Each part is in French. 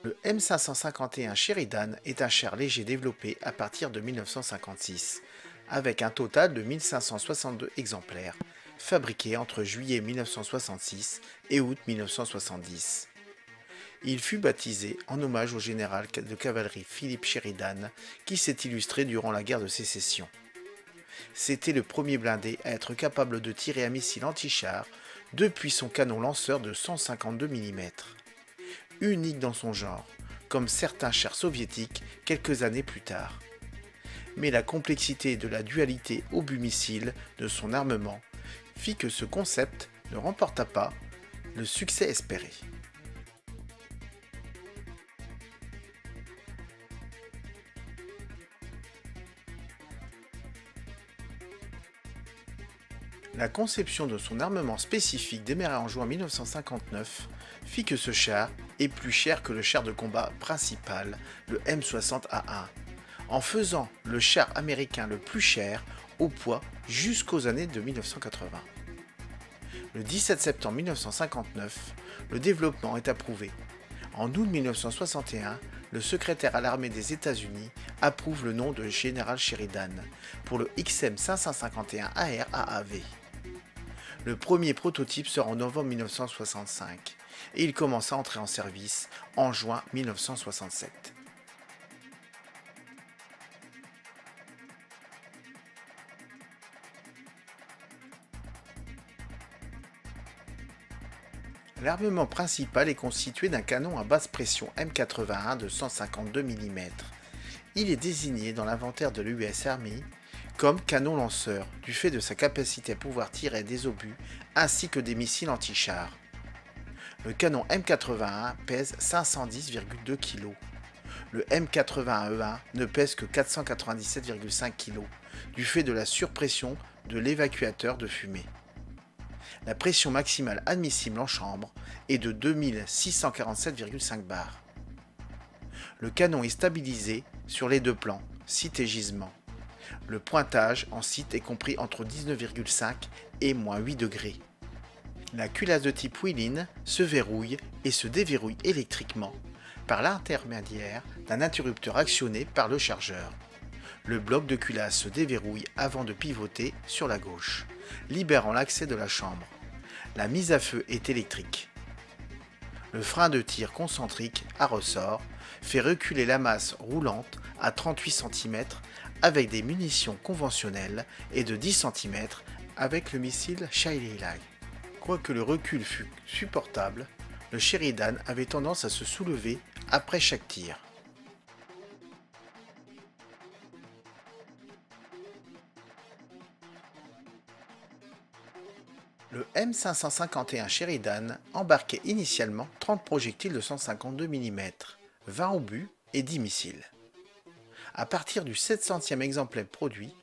Le M551 Sheridan est un char léger développé à partir de 1956, avec un total de 1562 exemplaires, fabriqués entre juillet 1966 et août 1970. Il fut baptisé en hommage au général de cavalerie Philip Sheridan, qui s'est illustré durant la guerre de Sécession. C'était le premier blindé à être capable de tirer un missile anti-char depuis son canon lanceur de 152 mm. Unique dans son genre, comme certains chars soviétiques quelques années plus tard. Mais la complexité de la dualité obus-missile de son armement fit que ce concept ne remporta pas le succès espéré. La conception de son armement spécifique démarrée en juin 1959 fit que ce char est plus cher que le char de combat principal, le M60A1, en faisant le char américain le plus cher au poids jusqu'aux années de 1980. Le 17 septembre 1959, le développement est approuvé. En août 1961, le secrétaire à l'armée des États-Unis approuve le nom de Général Sheridan pour le XM551AR AAV. Le premier prototype sort en novembre 1965 et il commence à entrer en service en juin 1967. L'armement principal est constitué d'un canon à basse pression M81 de 152 mm. Il est désigné dans l'inventaire de l'US Army comme canon lanceur du fait de sa capacité à pouvoir tirer des obus ainsi que des missiles anti-chars. Le canon M81 pèse 510,2 kg. Le M81E1 ne pèse que 497,5 kg du fait de la surpression de l'évacuateur de fumée. La pression maximale admissible en chambre est de 2647,5 bars. Le canon est stabilisé sur les deux plans, site et gisement. Le pointage en site est compris entre 19,5 et -8 degrés. La culasse de type Wheeling se verrouille et se déverrouille électriquement par l'intermédiaire d'un interrupteur actionné par le chargeur. Le bloc de culasse se déverrouille avant de pivoter sur la gauche, libérant l'accès de la chambre. La mise à feu est électrique. Le frein de tir concentrique à ressort fait reculer la masse roulante à 38 cm avec des munitions conventionnelles et de 10 cm avec le missile Shelley. Quoique le recul fût supportable, le Sheridan avait tendance à se soulever après chaque tir. Le M551 Sheridan embarquait initialement 30 projectiles de 152 mm, 20 obus et 10 missiles. À partir du 700e exemplaire produit,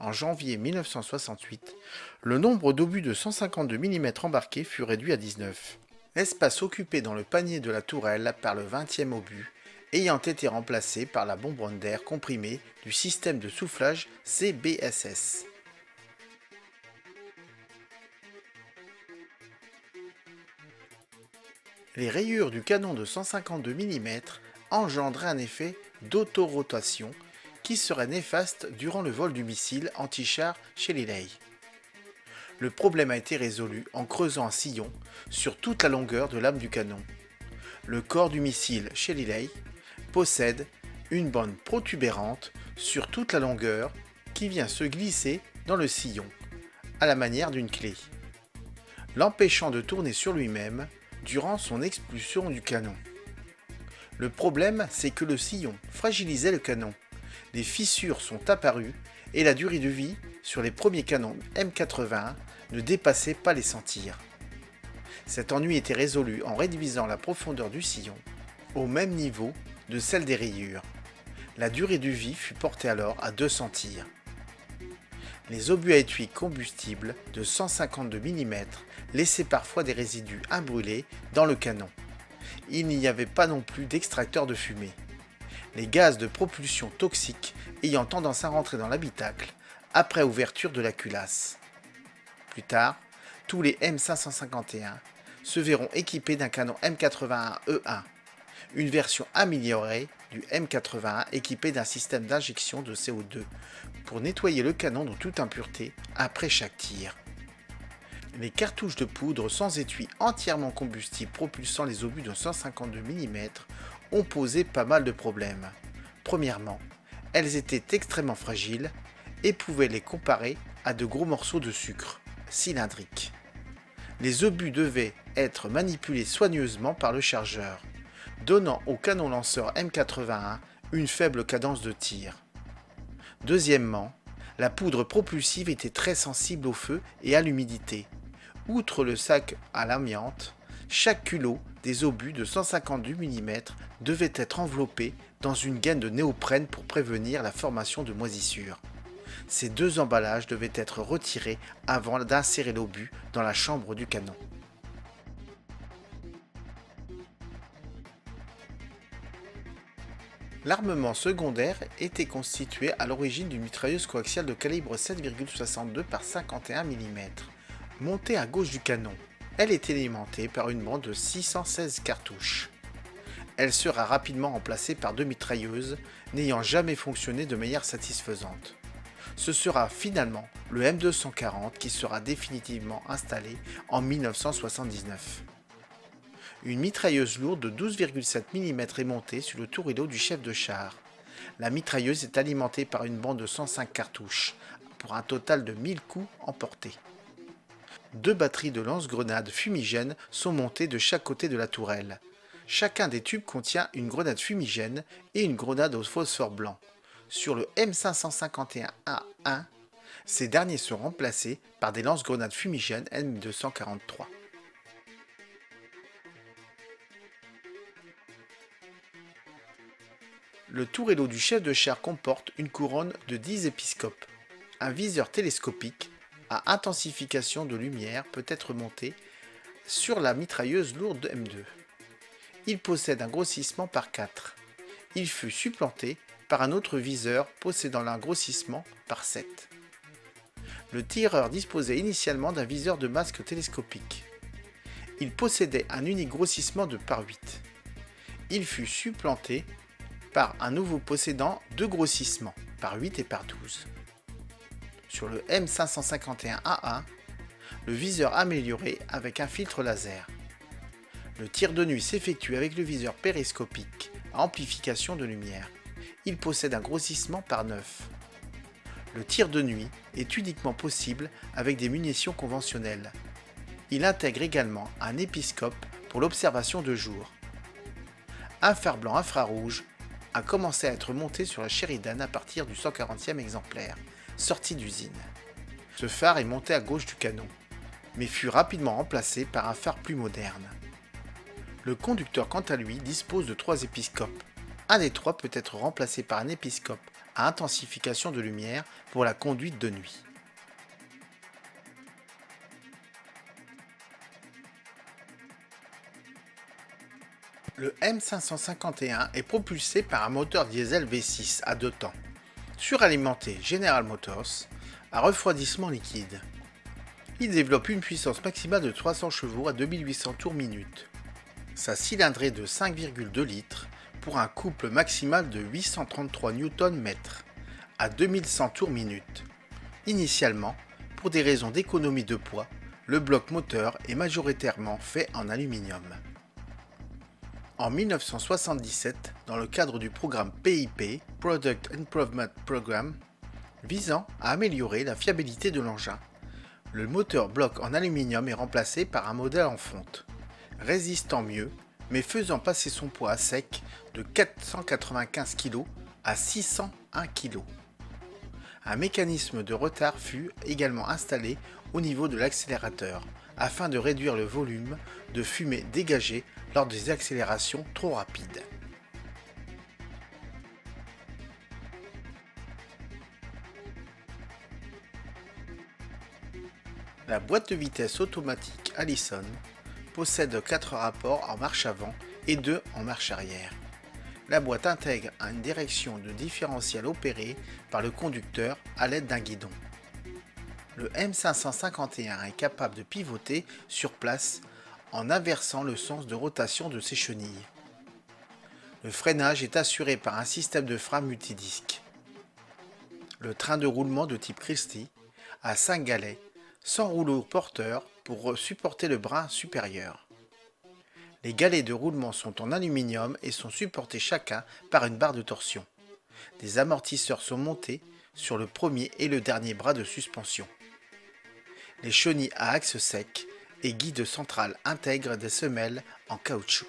en janvier 1968, le nombre d'obus de 152 mm embarqués fut réduit à 19. L'espace occupé dans le panier de la tourelle par le 20e obus ayant été remplacé par la bonbonne d'air comprimée du système de soufflage CBSS. Les rayures du canon de 152 mm engendraient un effet d'autorotation qui serait néfaste durant le vol du missile anti-char Shelley. Le problème a été résolu en creusant un sillon sur toute la longueur de lame du canon. Le corps du missile Shelley possède une bande protubérante sur toute la longueur qui vient se glisser dans le sillon, à la manière d'une clé, l'empêchant de tourner sur lui-même durant son expulsion du canon. Le problème, c'est que le sillon fragilisait le canon. Des fissures sont apparues et la durée de vie sur les premiers canons M81 ne dépassait pas les 100 tirs. Cet ennui était résolu en réduisant la profondeur du sillon au même niveau de celle des rayures. La durée de vie fut portée alors à 200 tirs. Les obus à étui combustible de 152 mm laissaient parfois des résidus imbrûlés dans le canon. Il n'y avait pas non plus d'extracteur de fumée. Les gaz de propulsion toxiques ayant tendance à rentrer dans l'habitacle après ouverture de la culasse. Plus tard, tous les M551 se verront équipés d'un canon M81E1, une version améliorée du M81 équipée d'un système d'injection de CO2 pour nettoyer le canon de toute impureté après chaque tir. Les cartouches de poudre sans étui entièrement combustible propulsant les obus de 152 mm ont posé pas mal de problèmes. Premièrement, elles étaient extrêmement fragiles et pouvaient les comparer à de gros morceaux de sucre cylindriques. Les obus devaient être manipulés soigneusement par le chargeur, donnant au canon lanceur M81 une faible cadence de tir. Deuxièmement, la poudre propulsive était très sensible au feu et à l'humidité. Outre le sac à l'amiante, chaque culot des obus de 152 mm devait être enveloppé dans une gaine de néoprène pour prévenir la formation de moisissures. Ces deux emballages devaient être retirés avant d'insérer l'obus dans la chambre du canon. L'armement secondaire était constitué à l'origine d'une mitrailleuse coaxiale de calibre 7,62 par 51 mm, montée à gauche du canon. Elle est alimentée par une bande de 616 cartouches. Elle sera rapidement remplacée par deux mitrailleuses n'ayant jamais fonctionné de manière satisfaisante. Ce sera finalement le M240 qui sera définitivement installé en 1979. Une mitrailleuse lourde de 12,7 mm est montée sur le tourello du chef de char. La mitrailleuse est alimentée par une bande de 105 cartouches, pour un total de 1000 coups emportés. Deux batteries de lance-grenades fumigènes sont montées de chaque côté de la tourelle. Chacun des tubes contient une grenade fumigène et une grenade au phosphore blanc. Sur le M551A1, ces derniers sont remplacés par des lance-grenades fumigènes M243. Le tourello du chef de char comporte une couronne de 10 épiscopes. Un viseur télescopique à intensification de lumière peut être monté sur la mitrailleuse lourde M2. Il possède un grossissement par 4. Il fut supplanté par un autre viseur possédant un grossissement par 7. Le tireur disposait initialement d'un viseur de masque télescopique. Il possédait un unique grossissement de par 8. Il fut supplanté par un nouveau possédant deux grossissements, par 8 et par 12. Sur le M551A1, le viseur amélioré avec un filtre laser. Le tir de nuit s'effectue avec le viseur périscopique à amplification de lumière. Il possède un grossissement par 9. Le tir de nuit est uniquement possible avec des munitions conventionnelles. Il intègre également un épiscope pour l'observation de jour. Un phare blanc infrarouge a commencé à être monté sur la Sheridan à partir du 140e exemplaire, sorti d'usine. Ce phare est monté à gauche du canon, mais fut rapidement remplacé par un phare plus moderne. Le conducteur, quant à lui, dispose de 3 épiscopes. Un des 3 peut être remplacé par un épiscope à intensification de lumière pour la conduite de nuit. Le M551 est propulsé par un moteur diesel V6 à 2 temps, suralimenté General Motors, à refroidissement liquide. Il développe une puissance maximale de 300 chevaux à 2800 tours minute. Sa cylindrée de 5,2 litres pour un couple maximal de 833 Nm à 2100 tours minute. Initialement, pour des raisons d'économie de poids, le bloc moteur est majoritairement fait en aluminium. En 1977, dans le cadre du programme PIP, Product Improvement Program, visant à améliorer la fiabilité de l'engin, le moteur bloc en aluminium est remplacé par un modèle en fonte, résistant mieux, mais faisant passer son poids à sec de 495 kg à 601 kg. Un mécanisme de retard fut également installé au niveau de l'accélérateur, afin de réduire le volume de fumée dégagé lors des accélérations trop rapides. La boîte de vitesse automatique Allison possède 4 rapports en marche avant et 2 en marche arrière. La boîte intègre une direction de différentiel opérée par le conducteur à l'aide d'un guidon. Le M551 est capable de pivoter sur place en inversant le sens de rotation de ses chenilles. Le freinage est assuré par un système de frein multidisque. Le train de roulement de type Christie a 5 galets, sans rouleau porteur pour supporter le bras supérieur. Les galets de roulement sont en aluminium et sont supportés chacun par une barre de torsion. Des amortisseurs sont montés sur le premier et le dernier bras de suspension. Les chenilles à axe sec et guide central intègrent des semelles en caoutchouc.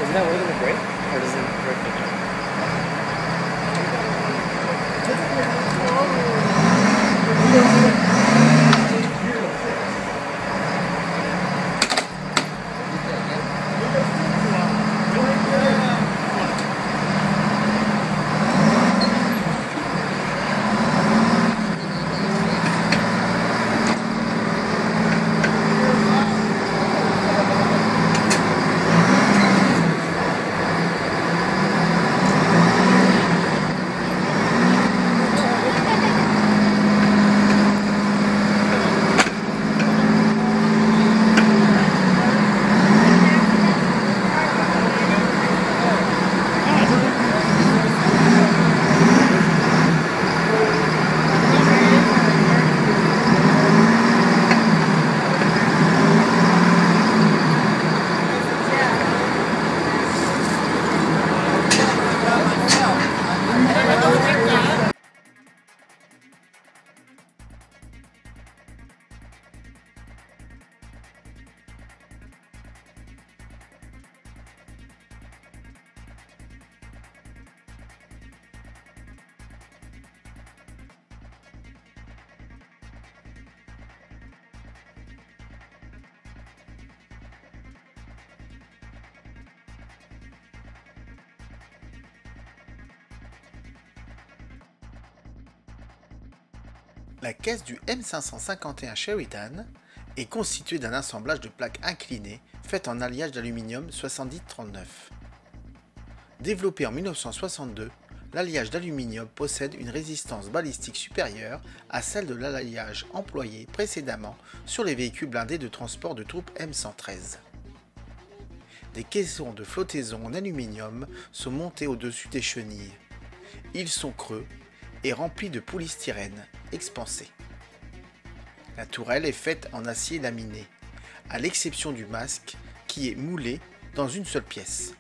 Isn't that working the brake? Or does it work the jump? La caisse du M551 Sheridan est constituée d'un assemblage de plaques inclinées faites en alliage d'aluminium 7039. Développé en 1962, l'alliage d'aluminium possède une résistance balistique supérieure à celle de l'alliage employé précédemment sur les véhicules blindés de transport de troupes M113. Des caissons de flottaison en aluminium sont montés au-dessus des chenilles. Ils sont creux et remplis de polystyrène expansé. La tourelle est faite en acier laminé, à l'exception du masque qui est moulé dans une seule pièce.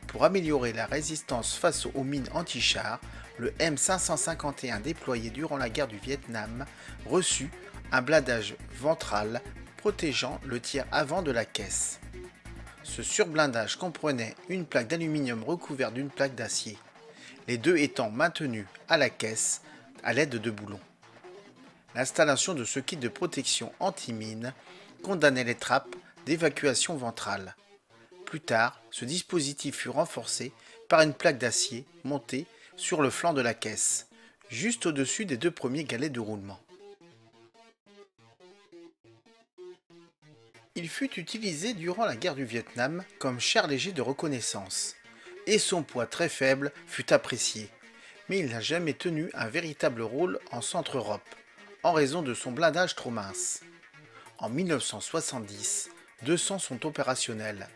Pour améliorer la résistance face aux mines anti-chars, le M551 déployé durant la guerre du Vietnam reçut un blindage ventral protégeant le tiers avant de la caisse. Ce surblindage comprenait une plaque d'aluminium recouverte d'une plaque d'acier, les deux étant maintenus à la caisse à l'aide de boulons. L'installation de ce kit de protection anti-mine condamnait les trappes d'évacuation ventrale. Plus tard, ce dispositif fut renforcé par une plaque d'acier montée sur le flanc de la caisse, juste au-dessus des deux premiers galets de roulement. Il fut utilisé durant la guerre du Vietnam comme char léger de reconnaissance, et son poids très faible fut apprécié, mais il n'a jamais tenu un véritable rôle en Centre-Europe, en raison de son blindage trop mince. En 1970, 200 sont opérationnels.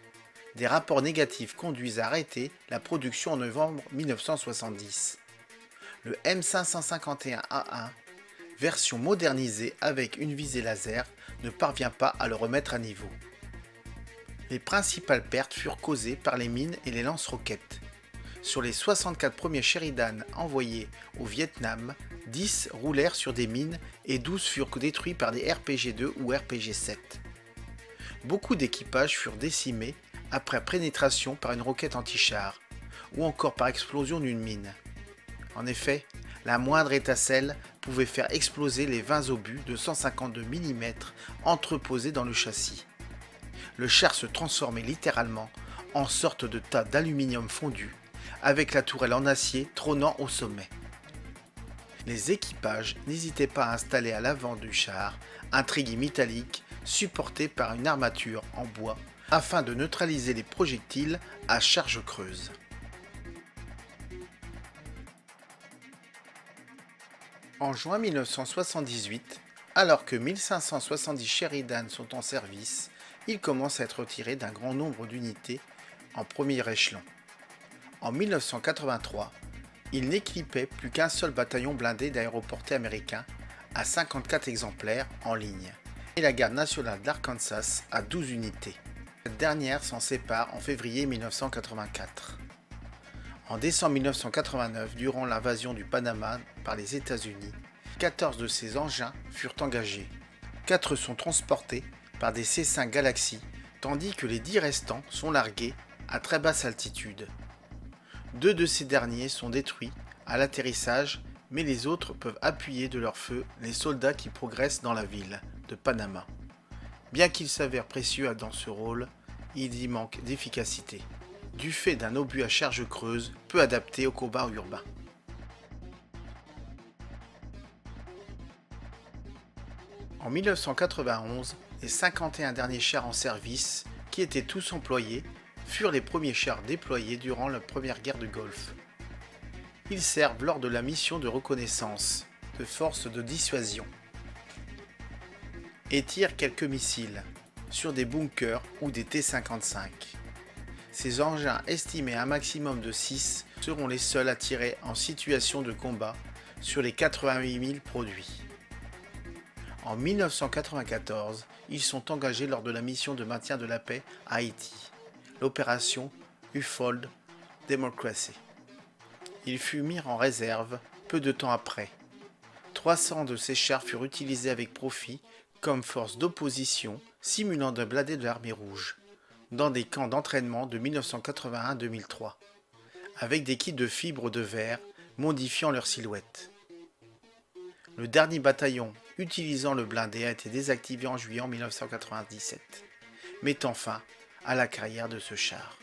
Des rapports négatifs conduisent à arrêter la production en novembre 1970. Le M551A1, version modernisée avec une visée laser, ne parvient pas à le remettre à niveau. Les principales pertes furent causées par les mines et les lance-roquettes. Sur les 64 premiers Sheridan envoyés au Vietnam, 10 roulèrent sur des mines et 12 furent détruits par des RPG-2 ou RPG-7. Beaucoup d'équipages furent décimés après pénétration par une roquette anti-char, ou encore par explosion d'une mine. En effet, la moindre étincelle pouvait faire exploser les 20 obus de 152 mm entreposés dans le châssis. Le char se transformait littéralement en sorte de tas d'aluminium fondu, avec la tourelle en acier trônant au sommet. Les équipages n'hésitaient pas à installer à l'avant du char un treillis métallique supporté par une armature en bois afin de neutraliser les projectiles à charge creuse. En juin 1978, alors que 1570 Sheridan sont en service, ils commencent à être retirés d'un grand nombre d'unités en premier échelon. En 1983, ils n'équipaient plus qu'un seul bataillon blindé d'aéroportés américains à 54 exemplaires en ligne, et la garde nationale d'Arkansas à 12 unités. Cette dernière s'en sépare en février 1984. En décembre 1989, durant l'invasion du Panama par les États-Unis, 14 de ces engins furent engagés. 4 sont transportés par des C-5 Galaxy, tandis que les 10 restants sont largués à très basse altitude. 2 de ces derniers sont détruits à l'atterrissage, mais les autres peuvent appuyer de leur feu les soldats qui progressent dans la ville de Panama. Bien qu'ils s'avèrent précieux dans ce rôle, il y manque d'efficacité, du fait d'un obus à charge creuse peu adapté au combat urbain. En 1991, les 51 derniers chars en service, qui étaient tous employés, furent les premiers chars déployés durant la première guerre du Golfe. Ils servent lors de la mission de reconnaissance, de force de dissuasion, et tirent quelques missiles sur des bunkers ou des T-55. Ces engins estimés à un maximum de 6 seront les seuls à tirer en situation de combat sur les 88 000 produits. En 1994, ils sont engagés lors de la mission de maintien de la paix à Haïti, l'opération Ufold Democracy. Ils furent mis en réserve peu de temps après. 300 de ces chars furent utilisés avec profit comme force d'opposition simulant de blindés de l'armée rouge, dans des camps d'entraînement de 1981 à 2003, avec des kits de fibres de verre modifiant leur silhouette. Le dernier bataillon utilisant le blindé a été désactivé en juillet 1997, mettant fin à la carrière de ce char.